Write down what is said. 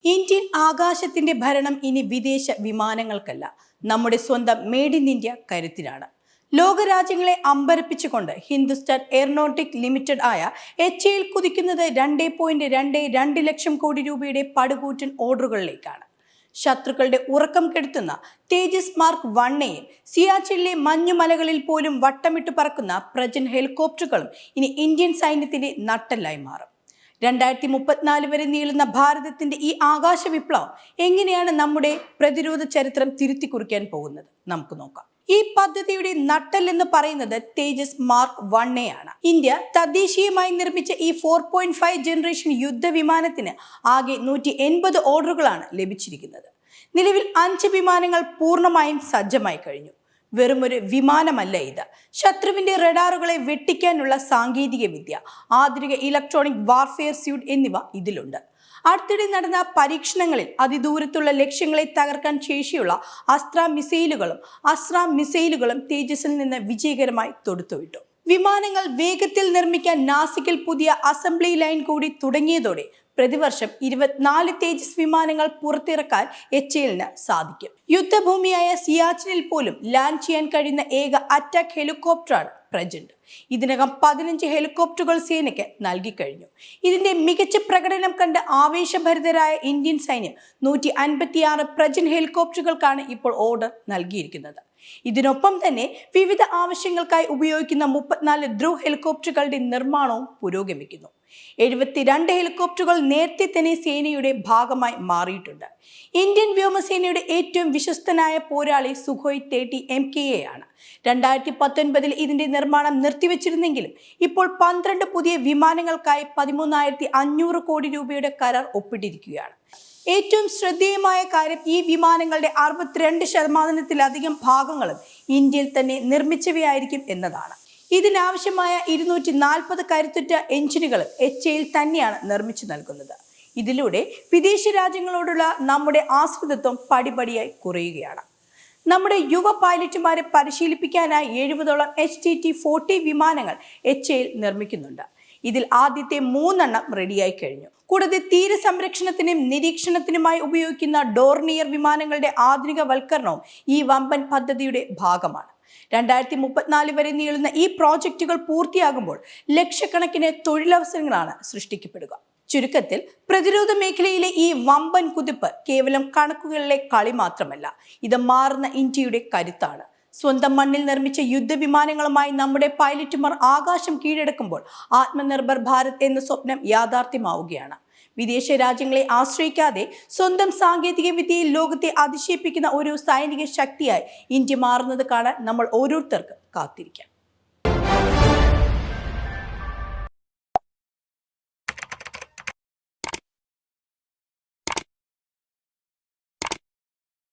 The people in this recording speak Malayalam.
ഇന്ത്യൻ ആകാശത്തിന്റെ ഭരണം ഇനി വിദേശ വിമാനങ്ങൾക്കല്ല, നമ്മുടെ സ്വന്തം മെയ്ഡ് ഇൻ ഇന്ത്യ കരുത്തിനാണ്. ലോകരാജ്യങ്ങളെ അമ്പരപ്പിച്ചുകൊണ്ട് ഹിന്ദുസ്ഥാൻ എയറോനോട്ടിക് ലിമിറ്റഡ് ആയ HAL കുതിക്കുന്നത് 2.22 ലക്ഷം കോടി രൂപയുടെ പടുകൂറ്റൻ ഓർഡറുകളിലേക്കാണ്. ശത്രുക്കളുടെ ഉറക്കം കെടുത്തുന്ന തേജസ് മാർക്ക് 1നെയും സിയാച്ചിനിലെ മഞ്ഞുമലകളിൽ പോലും വട്ടമിട്ട് പറക്കുന്ന പ്രജൻ ഹെലികോപ്റ്ററുകളും ഇനി ഇന്ത്യൻ സൈന്യത്തിന്റെ നട്ടെല്ലായി മാറും. 2034 വരെ നീളുന്ന ഭാരതത്തിന്റെ ഈ ആകാശ വിപ്ലവം എങ്ങനെയാണ് നമ്മുടെ പ്രതിരോധ ചരിത്രം തിരുത്തി കുറിക്കാൻ പോകുന്നത്? നമുക്ക് നോക്കാം. ഈ പദ്ധതിയുടെ നട്ടെൽ എന്ന് പറയുന്നത് തേജസ് മാർക്ക് 1A ആണ്. ഇന്ത്യ തദ്ദേശീയമായി നിർമ്മിച്ച ഈ 4.5 ജനറേഷൻ യുദ്ധവിമാനത്തിന് ആകെ 180 ഓർഡറുകളാണ് ലഭിച്ചിരിക്കുന്നത്. നിലവിൽ 5 വിമാനങ്ങൾ പൂർണ്ണമായും സജ്ജമായി കഴിഞ്ഞു. വെറുമൊരു വിമാനമല്ല ഇത്. ശത്രുവിന്റെ റഡാറുകളെ വെട്ടിക്കാനുള്ള സാങ്കേതിക വിദ്യ, ആധുനിക ഇലക്ട്രോണിക് വാർഫെയർ സ്യൂട്ട് എന്നിവ ഇതിലുണ്ട്. അടുത്തിടെ നടന്ന പരീക്ഷണങ്ങളിൽ അതിദൂരത്തുള്ള ലക്ഷ്യങ്ങളെ തകർക്കാൻ ശേഷിയുള്ള അസ്ത്ര മിസൈലുകളും തേജസിൽ നിന്ന് വിജയകരമായി തൊടുത്തുവിട്ടു. വിമാനങ്ങൾ വേഗത്തിൽ നിർമ്മിക്കാൻ നാസിക്കിൽ പുതിയ അസംബ്ലി ലൈൻ കൂടി തുടങ്ങിയതോടെ പ്രതിവർഷം 24 തേജസ് വിമാനങ്ങൾ പുറത്തിറക്കാൻ HALന് സാധിക്കും. യുദ്ധഭൂമിയായ സിയാച്ചിനിൽ പോലും ലാൻഡ് ചെയ്യാൻ കഴിയുന്ന ഏക അറ്റാക്ക് ഹെലികോപ്റ്ററാണ് പ്രജന്റ്. ഇതിനകം 15 ഹെലികോപ്റ്ററുകൾ സേനയ്ക്ക് നൽകിക്കഴിഞ്ഞു. ഇതിന്റെ മികച്ച പ്രകടനം കണ്ട് ആവേശഭരിതരായ ഇന്ത്യൻ സൈന്യം 156 പ്രജൻ ഹെലികോപ്റ്ററുകൾക്കാണ് ഇപ്പോൾ ഓർഡർ നൽകിയിരിക്കുന്നത്. ഇതിനൊപ്പം തന്നെ വിവിധ ആവശ്യങ്ങൾക്കായി ഉപയോഗിക്കുന്ന 34 ധ്രുവ് ഹെലികോപ്റ്ററുകളുടെ നിർമ്മാണവും പുരോഗമിക്കുന്നു. 72 ഹെലികോപ്റ്ററുകൾ നേരത്തെ തന്നെ സേനയുടെ ഭാഗമായി മാറിയിട്ടുണ്ട്. ഇന്ത്യൻ വ്യോമസേനയുടെ ഏറ്റവും വിശ്വസ്തനായ പോരാളി സുഖോയ് 30 MKA ആണ്. 2019 ഇതിന്റെ നിർമ്മാണം നിർത്തിവെച്ചിരുന്നെങ്കിലും ഇപ്പോൾ 12 പുതിയ വിമാനങ്ങൾക്കായി 13,500 കോടി രൂപയുടെ കരാർ ഒപ്പിട്ടിരിക്കുകയാണ്. ഏറ്റവും ശ്രദ്ധേയമായ കാര്യം, ഈ വിമാനങ്ങളുടെ 62% ഭാഗങ്ങളും ഇന്ത്യയിൽ തന്നെ നിർമ്മിച്ചവയായിരിക്കും എന്നതാണ്. ഇതിനാവശ്യമായ 240 കരുത്തുറ്റ എഞ്ചിനുകളും HAL തന്നെയാണ് നിർമ്മിച്ചു നൽകുന്നത്. ഇതിലൂടെ വിദേശ രാജ്യങ്ങളോടുള്ള നമ്മുടെ ആശ്രിതത്വം പടിപടിയായി കുറയുകയാണ്. നമ്മുടെ യുവ പൈലറ്റുമാരെ പരിശീലിപ്പിക്കാനായി 70ഓളം HTT-40 വിമാനങ്ങൾ HAL നിർമ്മിക്കുന്നുണ്ട്. ഇതിൽ ആദ്യത്തെ 3 റെഡിയായി കഴിഞ്ഞു. കൂടാതെ തീരസംരക്ഷണത്തിനും നിരീക്ഷണത്തിനുമായി ഉപയോഗിക്കുന്ന ഡോർണിയർ വിമാനങ്ങളുടെ ആധുനികവൽക്കരണവും ഈ വമ്പൻ പദ്ധതിയുടെ ഭാഗമാണ്. 2034 വരെ നീളുന്ന ഈ പ്രോജക്റ്റുകൾ പൂർത്തിയാകുമ്പോൾ ലക്ഷക്കണക്കിന് തൊഴിലവസരങ്ങളാണ് സൃഷ്ടിക്കപ്പെടുക. ചുരുക്കത്തിൽ, പ്രതിരോധ മേഖലയിലെ ഈ വമ്പൻ കുതിപ്പ് കേവലം കണക്കുകളിലെ കളി മാത്രമല്ല, ഇത് മാറുന്ന ഇന്ത്യയുടെ കരുത്താണ്. സ്വന്തം മണ്ണിൽ നിർമ്മിച്ച യുദ്ധവിമാനങ്ങളുമായി നമ്മുടെ പൈലറ്റുമാർ ആകാശം കീഴടക്കുമ്പോൾ ആത്മനിർഭർ ഭാരത് എന്ന സ്വപ്നം യാഥാർത്ഥ്യമാവുകയാണ്. വിദേശ രാജ്യങ്ങളെ ആശ്രയിക്കാതെ സ്വന്തം സാങ്കേതിക വിദ്യയിൽ ലോകത്തെ അതിശയിപ്പിക്കുന്ന ഒരു സൈനിക ശക്തിയായി ഇന്ത്യ മാറുന്നത് കാണാൻ നമ്മൾ ഓരോരുത്തർക്കും കാത്തിരിക്കാം.